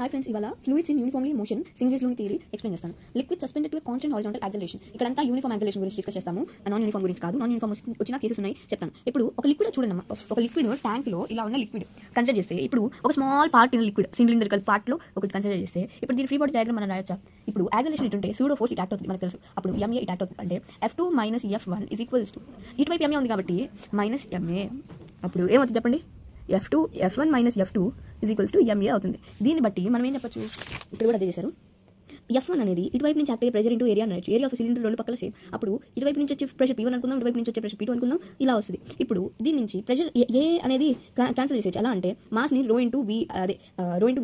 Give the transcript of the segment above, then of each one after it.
Hi friends, ఇవాళ fluids in uniformly motion singles లోని theory explain చేస్తాను. Liquid suspended to a constant horizontal acceleration. ఇక్కడంతా uniform acceleration గురించి discuss చేస్తాము, non uniform గురించి కాదు. నాన్ యూనిఫామ్ వచ్చిన కేసెస్ ఉన్నాయి చెప్తాను. ఇప్పుడు ఒక లిక్విడ్ చూడండి అమ్మా, ఒక లిక్విడ్ ట్యాంక్ లో ఇలా ఉన్న లిక్విడ్ కన్సిడర్ చేస్తే, ఇప్పుడు ఒక small part in liquid cylindrical part లో ఒకటి కన్సిడర్ చేస్తే, ఇప్పుడు దీని ఫ్రీ బాడీ డయాగ్రామ్ మనం రాయొచ్చా? ఇప్పుడు యాక్సలరేషన్ ఇటుంటే సూడో ఫోర్స్ ఇట్ యాక్ట్ అవుతుంది మనకు తెలుసు. అప్పుడు ఎంఏ ఇట్ యాక్ట్ అవుతుంది అంటే F2 - F1 = ఇటువైపు ఎంఏ ఉంది కాబట్టి -MA. అప్పుడు ఏమవుతుంది చెప్పండి? F1 - F2 = MA అవుతుంది. దీన్ని బట్టి మనం ఏం చెప్పచ్చు? ఇక్కడ కూడా అదే చేశారు. F1 అనేది ఇటువైపు నుంచి యాక్ట్ ప్రెషర్ ఇంటూ ఏరియా అని రాయొచ్చు. ఏరియా ఆఫ్ సిలిండర్ రెండు పక్కల సేమ్. అప్పుడు ఇటువైపు నుంచి వచ్చే ప్రెషర్ P1 అనుకుందాం, ఇటువైపు నుంచి వచ్చే ప్రెషర్ P2 అనుకుందాం, ఇలా వస్తుంది. ఇప్పుడు దీని నుంచి ప్రెషర్ ఏ అనేది క్యాన్సిల్ చేసేయచ్చు. ఎలా అంటే మాస్ని రో ఇంటూ V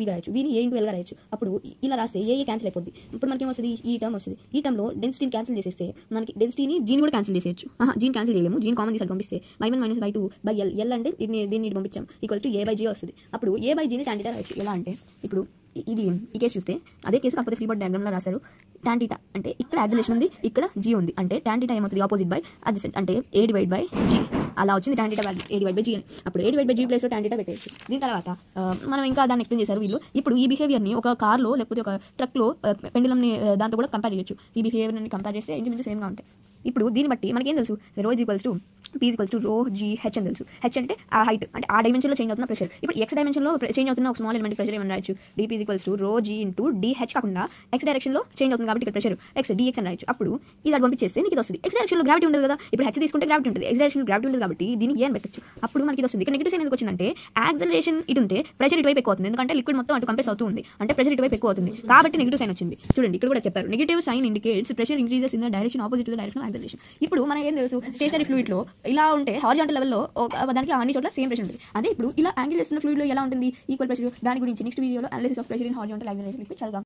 గా రాయొచ్చు, వీని A ఇంటూ L గా రాయొచ్చు. అప్పుడు ఇలా రాస్తే ఏ క్యాన్సిల్ అయిపోద్ది. ఇప్పుడు మనకి ఏమొస్తుంది? ఈ టర్మ్ వస్తుంది. ఈ టర్మ్లో డెన్సిటీని క్యాన్సిల్ చేసేస్తే మనకి డెన్సిటీని జీని కూడా క్యాన్సిల్ చేసేయచ్చు. జీని క్యాన్సిల్ చేయలేము, జీని కామన్ తీసి పంపిస్తే y1 - y2/L. L అంటే దీన్ని పంపించాం =A/G వస్తుంది. అప్పుడు A/Gని tan θ రాయొచ్చు. ఎలా అంటే ఇప్పుడు ఇది ఈ కేసు చూస్తే అదే కేసు, కాకపోతే ఫ్రీ బాడీ డయాగ్రామ్లో రాశారు. tan θ అంటే ఇక్కడ యాక్సిలరేషన్ ఉంది, ఇక్కడ G ఉంది. అంటే tan θ ఏమవుతుంది? ఆపోజిట్ బై అడ్జసెంట్ అంటే A/G. అలా వచ్చింది tan θ వాల్యూ A/G అని. అప్పుడు A/G ప్లేస్లో tan θ పెట్టేయచ్చు. దీని తర్వాత మనం ఇంకా దాన్ని ఎక్స్ప్లెయిన్ చేశారు వీళ్ళు. ఇప్పుడు ఈ బిహేవియర్ని ఒక కార్లో లేకపోతే ఒక ట్రక్లో పెండులంని దాంతో కూడా కంపేర్ చేయొచ్చు. ఈ బిహేవియర్ని కంపేర్ చేస్తే ఇంచుమించు సేమ్గా ఉంటాయి. ఇప్పుడు దీన్ని బట్టి మనకి ఏం తెలుసు? ρ P ρg/h అని తెలుసు. H అంటే ఆ హైట్, అంటే ఆ డైమెన్షన్లో చేంజ్ అవుతున్న ప్రెషర్. ఇప్పుడు X డైమెన్షన్లో చేంజ్ అవుతున్న ఒక స్మాల్ ఎలిమెంట్ ప్రెషర్ ఏమని రాయొచ్చు? dP ρg × dH కాకుండా X డైరెక్షన్లో చేంజ్ అవుతుంది కాబట్టి ఇక్కడ ప్రెషర్ X dX అని రాయొచ్చు. అప్పుడు ఇది అది పంపించేస్తే నీకు ఇది వస్తుంది. X డైరెక్షన్లో గ్రావిటీ ఉండదు కదా, ఇప్పుడు H తీసుకుంటే గ్రావిటీ ఉంటుంది. X డైరెక్షన్లో గ్రావిటీ ఉంటుంది కాబట్టి దీన్ని ఏ అని పెట్టచ్చు. అప్పుడు మనకి ఇది వస్తుంది. ఇక్కడ నెగిటివ్ సైన్ ఎందుకు వచ్చిందంటే యాక్సలరేషన్ ఇటు ఉంటే ప్రెషర్ ఇటువైపు ఎక్కువ అవుతుంది, ఎందుకంటే లిక్విడ్ మొత్తం అటు కంప్రెస్ అవుతుంది, అంటే ప్రెషర్ ఇటువైపు ఎక్కువ అవుతుంది కాబట్టి నెగిటివ్ సైన్ వచ్చింది. చూడండి ఇక్కడ కూడా చెప్పారు, negative sign indicates pressure increases in the direction opposite to the direction of acceleration. ఇప్పుడు మనకి ఏం తెలుసు? స్టేషనరీ ఫ్లూయిడ్ లో ఇలా ఉంటే హారిజాంటల్ లెవెల్లో దానికి అన్ని చోట్ల సేమ్ ప్రెషర్ ఉంటుంది. అదే ఇప్పుడు ఇలా యాంగిల్ చేస్తున్న ఫ్లూయిడ్ లో ఎలా ఉంటుంది? Equal pressure. దాని గురించి నెక్స్ట్ వీడియోలో analysis of pressure in horizontal acceleration చదువుదాం.